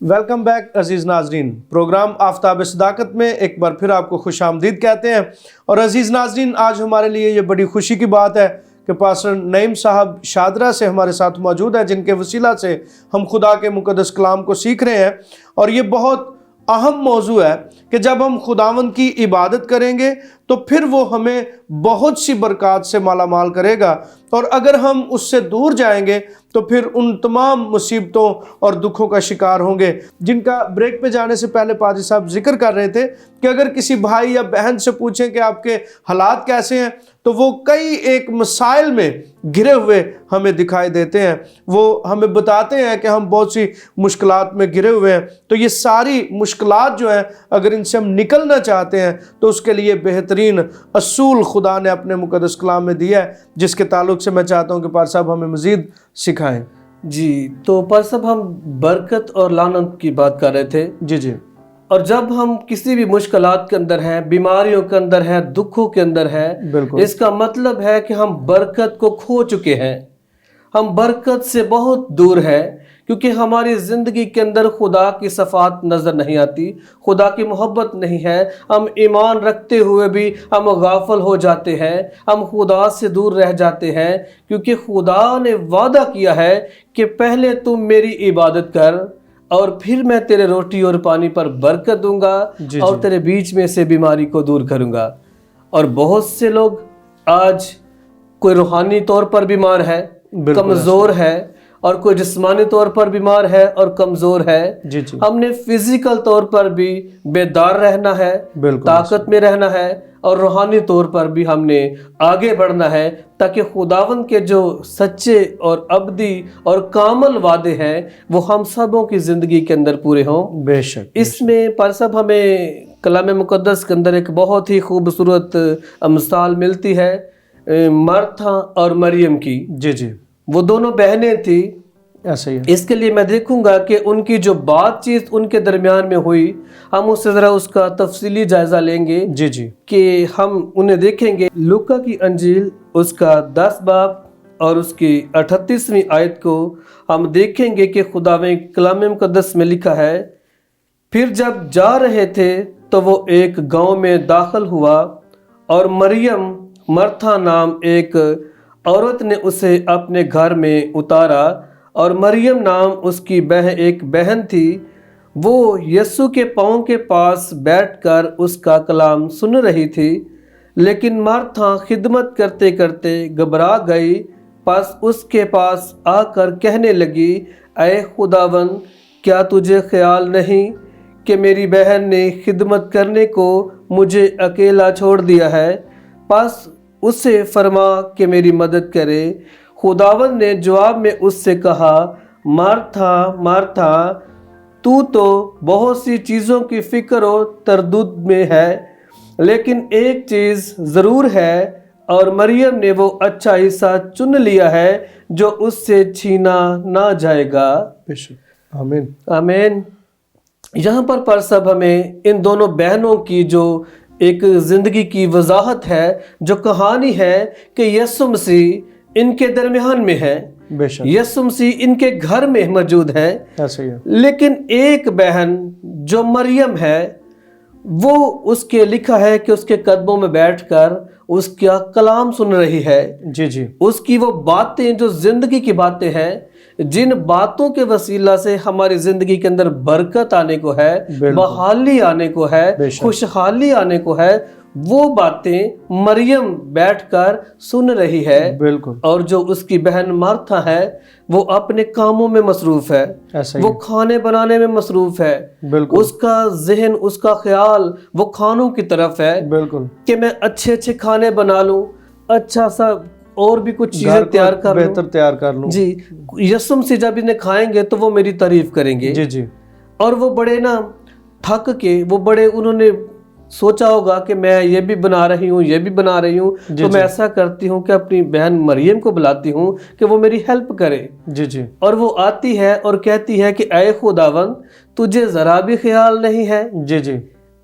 Welcome back अजीज़ नाजरीन। Programme Aftab सदाकत में एक बार फिर आपको खुश आमदीद कहते हैं। और अजीज़ नाजरीन, आज हमारे लिए ये बड़ी खुशी की बात है कि पास्टर नईम साहब शादरा से हमारे साथ मौजूद हैं, जिनके वसीला से हम खुदा के मुक़द्दस कलाम को सीख रहे हैं। और ये बहुत अहम मौजू है कि जब हम खुदावंद की इबादत करेंगे तो फिर वो हमें बहुत सी बरक़ात से माला माल करेगा, और अगर हम उससे दूर जाएंगे तो फिर उन तमाम मुसीबतों और दुखों का शिकार होंगे, जिनका ब्रेक पे जाने से पहले पाजी साहब जिक्र कर रहे थे कि अगर किसी भाई या बहन से पूछें कि आपके हालात कैसे हैं तो वो कई एक मसाइल में घिरे हुए हमें दिखाई देते हैं। वो हमें बताते हैं कि हम बहुत सी मुश्किलात में घिरे हुए हैं। तो ये सारी मुश्किलात जो हैं, अगर इनसे हम निकलना चाहते हैं तो उसके लिए बेहतरीन असूल खुदा ने अपने मुक़द्दस कलाम में दिया है, जिसके ताल्लुक से मैं चाहता हूँ कि पार साहब हमें मज़ीद सिखाएं। जी, तो पार साहब हम बरकत और लानत की बात कर रहे थे। जी। और जब हम किसी भी मुश्किलात के अंदर हैं, बीमारियों के अंदर हैं, दुखों के अंदर हैं, इसका मतलब है कि हम बरकत को खो चुके हैं। हम बरकत से बहुत दूर हैं, क्योंकि हमारी ज़िंदगी के अंदर खुदा की सफ़ात नज़र नहीं आती, खुदा की मोहब्बत नहीं है। हम ईमान रखते हुए भी हम गाफिल हो जाते हैं, हम खुदा से दूर रह जाते हैं, क्योंकि खुदा ने वादा किया है कि पहले तुम मेरी इबादत कर और फिर मैं तेरे रोटी और पानी पर बरकत दूंगा और तेरे बीच में से बीमारी को दूर करूंगा। और बहुत से लोग आज कोई रूहानी तौर पर बीमार है, कमज़ोर है, और कोई जिस्मानी तौर पर बीमार है और कमज़ोर है। हमने फिजिकल तौर पर भी बेदार रहना है, ताकत में रहना है, और रूहानी तौर पर भी हमने आगे बढ़ना है, ताकि खुदावंद के जो सच्चे और अबदी और कामल वादे हैं वो हम सबों की ज़िंदगी के अंदर पूरे हों। बेशक। इसमें पर सब हमें कलाम मुक़द्दस के अंदर एक बहुत ही खूबसूरत मिसाल मिलती है मार्था और मरियम की। जी, वो दोनों बहनें थी। ऐसा ही है। इसके लिए मैं देखूंगा कि उनकी जो बातचीत उनके दरमियान में हुई, हम उससे ज़रा उसका तफसीली जायज़ा लेंगे। जी कि हम उन्हें देखेंगे। लूका की अंजील उसका 10 बाब और उसकी 38वीं आयत को हम देखेंगे कि खुदावंद कलाम मुक़द्दस में लिखा है, फिर जब जा रहे थे तो वो एक गांव में दाखिल हुआ, और मरियम मर्था नाम एक औरत ने उसे अपने घर में उतारा, और मरियम नाम उसकी एक बहन थी। वो यीशु के पाँव के पास बैठकर उसका कलाम सुन रही थी। लेकिन मार्था खिदमत करते करते घबरा गई, बस उसके पास आकर कहने लगी, ऐ खुदावंद, क्या तुझे ख्याल नहीं कि मेरी बहन ने खिदमत करने को मुझे अकेला छोड़ दिया है? बस उससे फरमा कि मेरी मदद करे। खुदावंद ने जवाब में उससे कहा, मार्था मार्था, तू तो बहुत सी चीज़ों की फिक्र और तरद्दुद में है, लेकिन एक चीज़ ज़रूर है, और मरियम ने वो अच्छा हिस्सा चुन लिया है जो उससे छीना ना जाएगा। आमीन आमीन। यहाँ पर सब हमें इन दोनों बहनों की जो एक ज़िंदगी की वजाहत है, जो कहानी है कि यीशु मसीह इनके दरमियान में है, यीशु मसीह इनके घर में मौजूद है। ऐसे ही है। लेकिन एक बहन जो मरियम है, वो उसके लिखा है कि उसके कदमों में बैठकर उसका कलाम सुन रही है। जी। उसकी वो बातें जो जिंदगी की बातें हैं, जिन बातों के वसीला से हमारी जिंदगी के अंदर बरकत आने को है, बहाली आने को है, खुशहाली आने को है, वो बातें मरियम बैठकर सुन रही है। बिल्कुल। और जो उसकी बहन मार्था है वो अपने कामों में मसरूफ है, वो खाने बनाने में मसरूफ है। बिल्कुल। उसका जहन, उसका ख्याल वो खानों की तरफ है। बिल्कुल। कि मैं अच्छे अच्छे खाने बना लूं, अच्छा सा और भी कुछ चीजें तैयार कर लूं, बेहतर तैयार कर लूं। जी। यीशु से जब इन्हें खाएंगे तो वो मेरी तारीफ करेंगे। जी। और वो बड़े ना थक के, वो बड़े उन्होंने सोचा होगा कि मैं ये भी बना रही हूँ, ये भी बना रही हूँ, तो मैं ऐसा करती हूँ कि अपनी बहन मरियम को बुलाती हूँ कि वो मेरी हेल्प करे। जी। और वो आती है और कहती है कि ऐ खुदावंद, तुझे जरा भी ख्याल नहीं है? जी।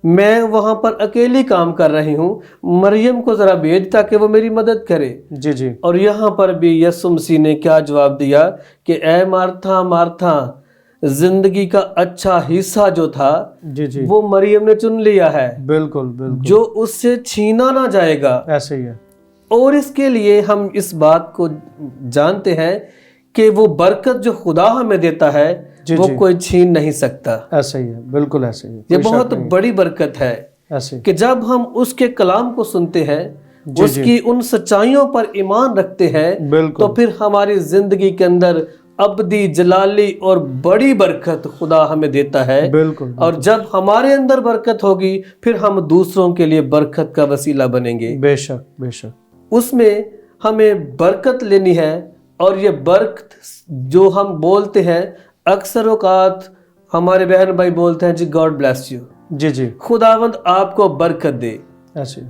मैं वहाँ पर अकेली काम कर रही हूँ, मरियम को जरा भेज ताकि वो मेरी मदद करे। जी। और यहाँ पर भी यीशु मसीह ने क्या जवाब दिया कि ऐ मार्था मार्था, जिंदगी का अच्छा हिस्सा जो था जी जी वो मरियम ने चुन लिया है, बिल्कुल बिल्कुल जो उससे छीना ना जाएगा। ऐसे ही है। और इसके लिए हम इस बात को जानते हैं कि वो बरकत जो खुदा हमें देता है जी, वो जी। कोई छीन नहीं सकता। ऐसे ही है, बिल्कुल ऐसे ही है, ये कोई शक बहुत नहीं। बड़ी बरकत है ऐसे ही। कि जब हम उसके कलाम को सुनते हैं, जी, उसकी उन सच्चाइयों पर ईमान रखते हैं, बिल्कुल। तो फिर हमारी जिंदगी के अंदर अबदी जलाली और बड़ी बरकत खुदा हमें देता है। बिल्कुल और जब हमारे अंदर बरकत होगी फिर हम दूसरों के लिए बरकत का वसीला बनेंगे। बेशक बेशक। उसमें हमें बरकत लेनी है, और ये बरकत जो हम बोलते हैं अक्सर औकात हमारे बहन भाई बोलते हैं जी गॉड ब्लेस यू, जी जी खुदावंद आपको बरकत दे। ऐसे ही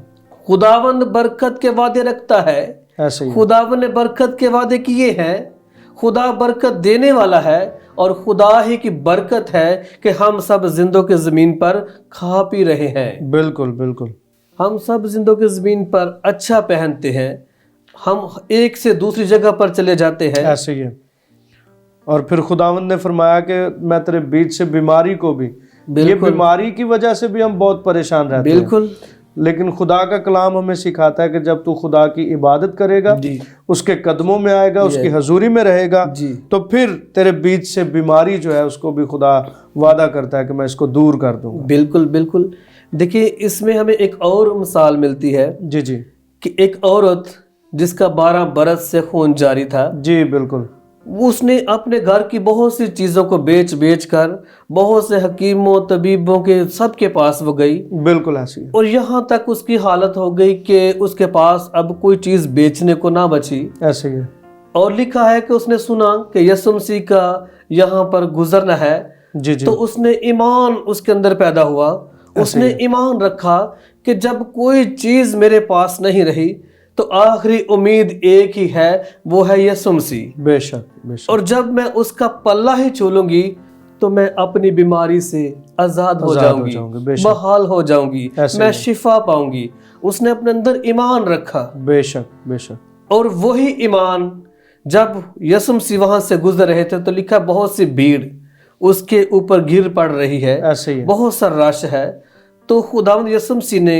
खुदावंद बरकत के वादे रखता है, ऐसे ही है। खुदावंद ने बरकत के वादे किए हैं। खुदा बरकत देने वाला है, और खुदा ही की बरकत है कि हम सब जिंदों की जमीन पर खा पी रहे हैं। बिल्कुल बिल्कुल हम सब जिंदों की जमीन पर अच्छा पहनते हैं, हम एक से दूसरी जगह पर चले जाते हैं। ऐसे ही है। और फिर खुदावंद ने फरमाया कि मैं तेरे बीच से बीमारी को भी, ये बिल्कुल। बीमारी की वजह से भी हम बहुत परेशान रहते हैं, बिल्कुल लेकिन खुदा का कलाम हमें सिखाता है कि जब तू खुदा की इबादत करेगा, जी उसके कदमों में आएगा, उसकी हजूरी में रहेगा, जी तो फिर तेरे बीच से बीमारी जो है उसको भी खुदा वादा करता है कि मैं इसको दूर कर दूंगा। बिल्कुल बिल्कुल। देखिए इसमें हमें एक और मिसाल मिलती है जी जी कि एक औरत जिसका 12 बरस से खून जारी था, जी बिल्कुल। उसने अपने घर की बहुत सी चीज़ों को बेच बेच कर बहुत से हकीमों तबीबों के सबके पास वो गई, बिल्कुल ऐसी है। और यहाँ तक उसकी हालत हो गई कि उसके पास अब कोई चीज़ बेचने को ना बची। ऐसे ही है। और लिखा है कि उसने सुना कि यीशु मसीह का यहाँ पर गुजरना है, जी जी तो उसने ईमान उसके अंदर पैदा हुआ। उसने ईमान रखा कि जब कोई चीज़ मेरे पास नहीं रही तो आखिरी उम्मीद एक ही है, वो है यीशु मसीह। बेशक बेशक। और जब मैं उसका पल्ला ही छू लूंगी तो मैं अपनी बीमारी से आजाद हो जाऊंगी, बेशक। बहाल हो जाऊंगी, ऐसे मैं ही। शिफा पाऊंगी। उसने अपने अंदर ईमान रखा, बेशक बेशक। और वही ईमान जब यीशु मसीह वहां से गुजर रहे थे तो लिखा बहुत सी भीड़ उसके ऊपर गिर पड़ रही है, ऐसे ही है। बहुत सा रश है। तो खुदावंद यीशु मसीह ने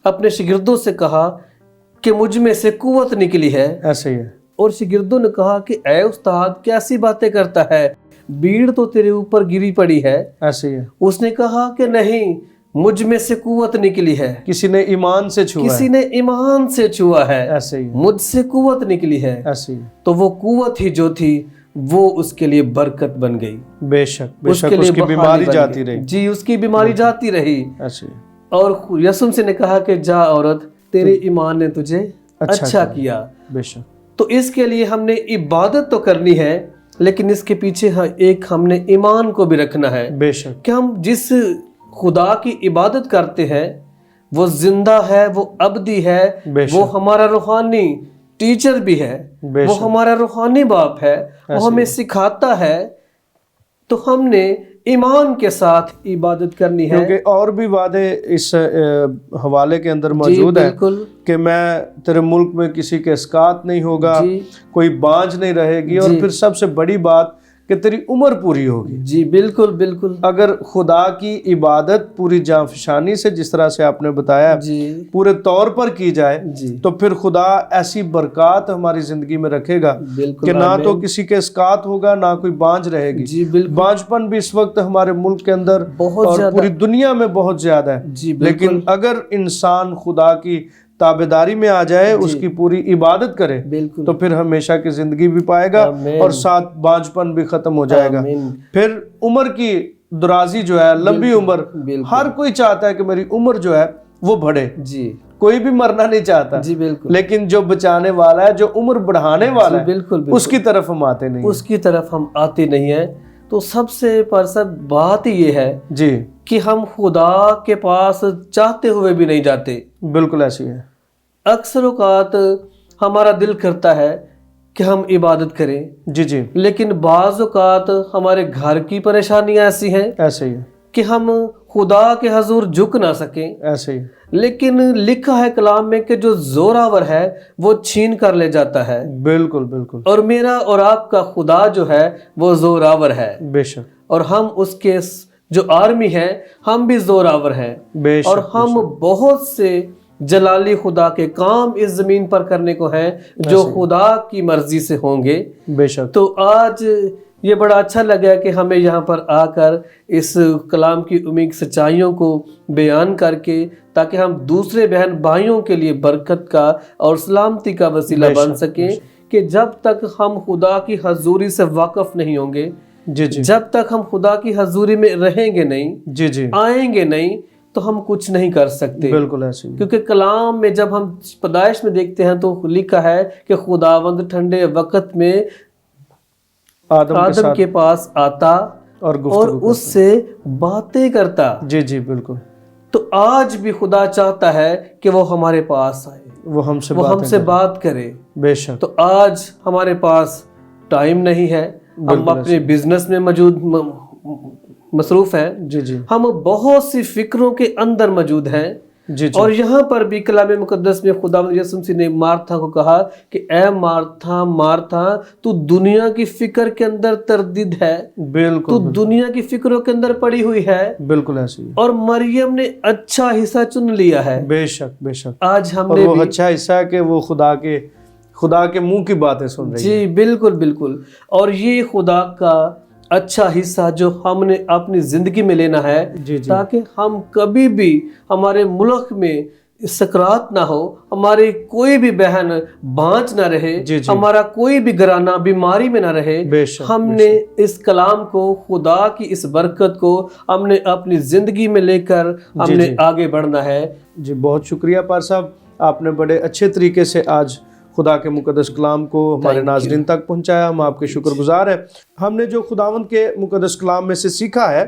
अपने शागिर्दों से कहा कि मुझ में से कुव्वत निकली है। ऐसे ही है। और शागिर्दों ने कहा कि ऐ उस्ताद कैसी बातें करता है, भीड़ तो तेरे ऊपर गिरी पड़ी है। ऐसे ही है। उसने कहा कि नहीं, मुझ में से कुव्वत निकली है, किसी ने ईमान से छुआ किसी है। ने ईमान से छुआ है, ऐसे ही है। मुझसे कुव्वत निकली है। ऐसे ही है। तो वो कुव्वत ही जो थी वो उसके लिए बरकत बन गई, बेशक बेशक। उसके लिए उसकी बहाली बीमारी बन जाती गई। रही। जी, उसकी बीमारी जाती रही। ऐसे ही है। और यीशु मसीह ने कहा कि जा औरत, तेरे ईमान ने तुझे अच्छा किया। बेशक। तो इसके लिए हमने इबादत तो करनी है, लेकिन इसके पीछे एक हमने ईमान को भी रखना है बेशक। कि हम जिस खुदा की इबादत करते हैं वो जिंदा है, वो अबदी है, बेशक। वो हमारा रूहानी टीचर भी है, वो बेशक। हमारा रूहानी बाप है, वो हमें सिखाता है। तो हमने ईमान के साथ इबादत करनी है। क्योंकि और भी वादे इस हवाले के अंदर जी मौजूद है बिल्कुल। कि मैं तेरे मुल्क में किसी के इसकात नहीं होगा, जी कोई बांझ नहीं रहेगी, और जी। फिर सबसे बड़ी बात कि तेरी उम्र पूरी होगी। जी बिल्कुल बिल्कुल। अगर खुदा की इबादत पूरी जांफशानी से, जिस तरह से आपने बताया, जी पूरे तौर पर की जाए, जी तो फिर खुदा ऐसी बरकत हमारी जिंदगी में रखेगा बिल्कुल। कि ना तो किसी के इसकात होगा, ना कोई बांझ रहेगी। जी बिल्कुल। बांझपन भी इस वक्त हमारे मुल्क के अंदर बहुत और ज्यादा। पूरी दुनिया में बहुत ज्यादा है। जी बिल्कुल। लेकिन अगर इंसान खुदा की ताबेदारी में आ जाए, उसकी पूरी इबादत करे, बिल्कुल। तो फिर हमेशा की जिंदगी भी पाएगा आमीन। और साथ बांझपन भी खत्म हो जाएगा। आमीन। फिर उम्र की दराजी जो है, लंबी उम्र, बिल्कुल। हर कोई चाहता है कि मेरी उम्र जो है वो बढ़े। जी कोई भी मरना नहीं चाहता। जी बिल्कुल। लेकिन जो बचाने वाला है, जो उम्र बढ़ाने वाला है, बिल्कुल बिल्कुल। उसकी तरफ हम आते नहीं। उसकी तरफ हम आते नहीं है। तो सबसे परसद बात ये है जी कि हम खुदा के पास चाहते हुए भी नहीं जाते। बिल्कुल ऐसी है। अक्सर औकात हमारा दिल करता है कि हम इबादत करें, जी जी लेकिन बाज़ औकात हमारे घर की परेशानियां ऐसी हैं ऐसे ही है। कि हम खुदा के हजूर झुक ना सकें। ऐसे ही। लेकिन लिखा है कलाम में कि जो जोरावर है वो छीन कर ले जाता है, बिल्कुल बिल्कुल। और मेरा और आपका खुदा जो है वो जोरावर है। बेशक। اور ہم اس کے جو آرمی ہے ہم بھی زوراور ہیں بے اور شک ہم بہت سے جلالی خدا کے کام اس زمین پر کرنے کو ہیں جو خدا کی مرضی سے ہوں گے. بے شک. تو آج یہ بڑا اچھا لگا کہ ہمیں یہاں پر آ کر اس کلام کی عمیق سچائیوں کو بیان کر کے تاکہ ہم دوسرے بہن بھائیوں کے لیے برکت کا اور سلامتی کا وسیلہ بن سکیں کہ جب تک ہم خدا کی حضوری سے واقف نہیں ہوں گے, جب تک ہم خدا کی حضوری میں رہیں گے نہیں, آئیں گے نہیں, تو ہم کچھ نہیں کر سکتے. بالکل ایسے. کیونکہ کلام میں جب ہم پیدائش میں دیکھتے ہیں تو لکھا ہے کہ خداوند ٹھنڈے وقت میں آدم کے پاس آتا اور اس سے باتیں کرتا. جی بالکل. تو آج بھی خدا چاہتا ہے کہ وہ ہمارے پاس آئے, وہ ہم سے بات کرے. بے شک. تو آج ہمارے پاس ٹائم نہیں ہے, ہم اپنے بزنس میں مصروف ہیں, ہم بہت سی فکروں کے اندر موجود ہیں. اور یہاں پر بھی کلام مقدس میں خداوند یسوع مسیح نے مارتھا کو کہا کہ اے مارتھا مارتھا تو دنیا کی فکر کے اندر تردد ہے, بالکل, تو دنیا کی فکروں کے اندر پڑی ہوئی ہے. بالکل ایسے. اور مریم نے اچھا حصہ چن لیا ہے. بے شک بے شک. آج ہم نے وہ اچھا حصہ ہے کہ وہ خدا کے منہ کی باتیں سن رہی ہے. جی بالکل بالکل. اور یہ خدا کا اچھا حصہ جو ہم نے اپنی زندگی میں لینا ہے تاکہ ہم کبھی بھی ہمارے ملک میں سکرات نہ ہو, ہماری کوئی بھی بہن بانج نہ رہے, ہمارا کوئی بھی گھرانہ بیماری میں نہ رہے. ہم نے اس کلام کو, خدا کی اس برکت کو ہم نے اپنی زندگی میں لے کر ہم نے آگے بڑھنا ہے. جی بہت شکریہ پار صاحب, آپ نے بڑے اچھے طریقے سے آج خدا کے مقدس کلام کو ہمارے ناظرین تک پہنچایا. ہم آپ کے شکر گزار ہیں. ہم نے جو خداوند کے مقدس کلام میں سے سیکھا ہے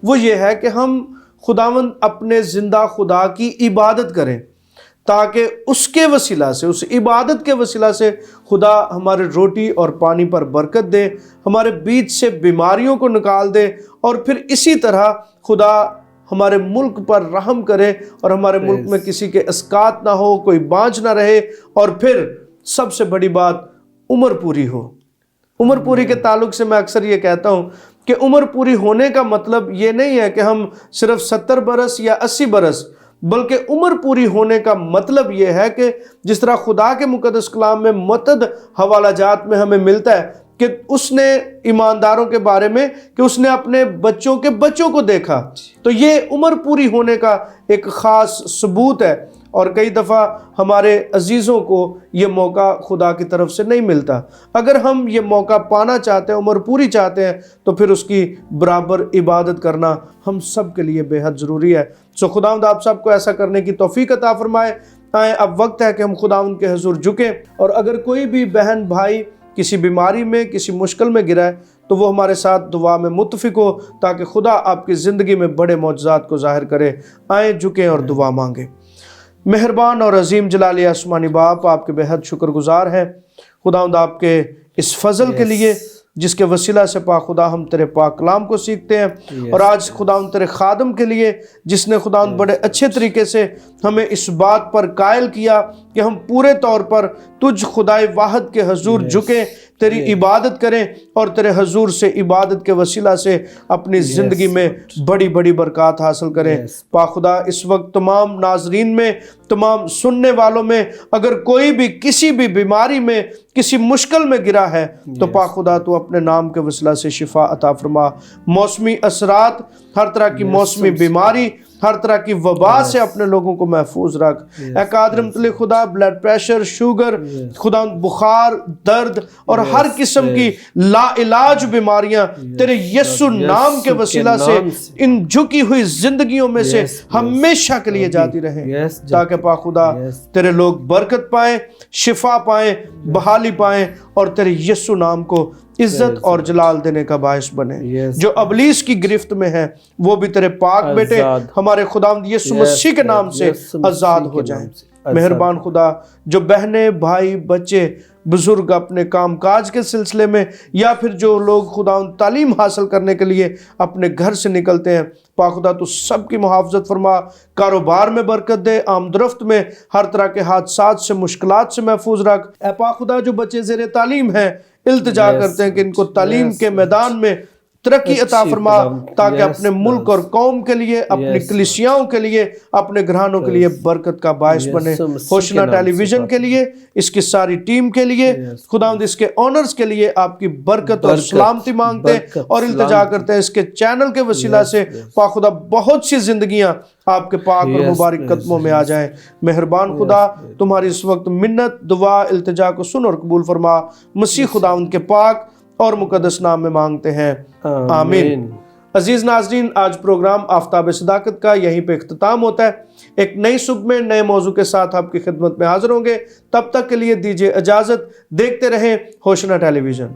وہ یہ ہے کہ ہم خداوند اپنے زندہ خدا کی عبادت کریں تاکہ اس کے وسیلہ سے, اس عبادت کے وسیلہ سے خدا ہمارے روٹی اور پانی پر برکت دے, ہمارے بیچ سے بیماریوں کو نکال دے, اور پھر اسی طرح خدا ہمارے ملک پر رحم کرے اور ہمارے ملک میں کسی کے اسقاط نہ ہو, کوئی بانجھ نہ رہے, اور پھر سب سے بڑی بات عمر پوری ہو. عمر پوری کے تعلق سے میں اکثر یہ کہتا ہوں کہ عمر پوری ہونے کا مطلب یہ نہیں ہے کہ ہم صرف 70 برس یا 80 برس, بلکہ عمر پوری ہونے کا مطلب یہ ہے کہ جس طرح خدا کے مقدس کلام میں متعدد حوالہ جات میں ہمیں ملتا ہے کہ اس نے ایمانداروں کے بارے میں کہ اس نے اپنے بچوں کے بچوں کو دیکھا, تو یہ عمر پوری ہونے کا ایک خاص ثبوت ہے. اور کئی دفعہ ہمارے عزیزوں کو یہ موقع خدا کی طرف سے نہیں ملتا. اگر ہم یہ موقع پانا چاہتے ہیں, عمر پوری چاہتے ہیں, تو پھر اس کی برابر عبادت کرنا ہم سب کے لیے بے حد ضروری ہے. سو خداوند آپ سب کو ایسا کرنے کی توفیق عطا فرمائے. آئیں اب وقت ہے کہ ہم خداوند کے حضور جھکیں, اور اگر کوئی بھی بہن بھائی کسی بیماری میں, کسی مشکل میں گرا ہے, تو وہ ہمارے ساتھ دعا میں متفق ہو تاکہ خدا آپ کی زندگی میں بڑے معجزات کو ظاہر کرے. آئیں جھکیں اور دعا مانگیں. مہربان اور عظیم جلالی آسمانی باپ, آپ کے بے حد شکر گزار ہیں خداوند آپ کے اس فضل کے لیے جس کے وسیلہ سے پاک خدا ہم تیرے پاک کلام کو سیکھتے ہیں. اور آج خداوند تیرے خادم کے لیے جس نے خداوند بڑے اچھے طریقے سے ہمیں اس بات پر قائل کیا کہ ہم پورے طور پر تجھ خدائے واحد کے حضور جھکیں, تیری عبادت کریں, اور تیرے حضور سے عبادت کے وسیلہ سے اپنی زندگی میں بڑی بڑی برکات حاصل کریں. پاک خدا اس وقت تمام ناظرین میں, تمام سننے والوں میں اگر کوئی بھی کسی بھی بیماری میں, کسی مشکل میں گرا ہے, تو پاک خدا تو اپنے نام کے وسیلہ سے شفا عطا فرما. موسمی اثرات, ہر طرح کی موسمی بیماری, ہر طرح کی وبا سے اپنے لوگوں کو محفوظ رکھ. اے قادر مطلق خدا, بلڈ پریشر, شوگر, خدا بخار, درد اور ہر قسم کی لا علاج بیماریاں تیرے یسوع نام کے وسیلہ سے ان جھکی ہوئی زندگیوں میں سے ہمیشہ کے لیے جاتی رہیں, تاکہ پاک خدا تیرے لوگ برکت پائیں, شفا پائیں, بحالی پائیں, اور تیرے یسوع نام کو عزت اور جلال دینے کا باعث بنے. جو ابلیس کی گرفت میں ہے وہ بھی تیرے پاک بیٹے ہمارے خداوند یسوع مسیح کے نام سے آزاد ہو جائیں. مہربان خدا, جو بہنیں, بھائی, بچے, بزرگ اپنے کام کاج کے سلسلے میں یا پھر جو لوگ خداوند تعلیم حاصل کرنے کے لیے اپنے گھر سے نکلتے ہیں, پاک خدا تو سب کی محافظت فرما, کاروبار میں برکت دے, آمد و رفت میں, ہر طرح کے حادثات سے, مشکلات سے محفوظ رکھ. اے پاک خدا, جو بچے زیر تعلیم ہیں, التجا کرتے ہیں کہ ان کو تعلیم کے میدان میں तरक्की अता अच्छी फरमा, खुदावंद, ताकि yes, अपने मुल्क और कौम के लिए, अपनी yes, कलीसियाओं के लिए, अपने घरानों के लिए बरकत का बायस yes, बने। मसीह होशना के नाम से टेलीविजन के लिए, इसकी सारी टीम के लिए, Yes, खुदावंद इसके ऑनर्स के लिए आपकी बरकत और बरकत, सलामती मांगते हैं बरकत, और इल्तिजा सलामती। करते हैं इसके चैनल के वसीला Yes, से yes. पाक खुदा बहुत सी जिंदगियां आपके पाक और Yes, मुबारक yes, कदमों में आ जाएं। मेहरबान खुदा, तुम्हारी इस वक्त मिन्नत, दुआ, इल्तिजा को सुन और कबूल फरमा। मसीह खुदावंद के पाक और मुकद्दस नाम में मांगते हैं, आमीन। अजीज नाजरीन, आज प्रोग्राम आफ्ताब सदाकत का यहीं पे इख्तिताम होता है। एक नई सुबह में नए मौजू के साथ आपकी खिदमत में हाजिर होंगे। तब तक के लिए दीजिए इजाजत। देखते रहें होशना टेलीविजन।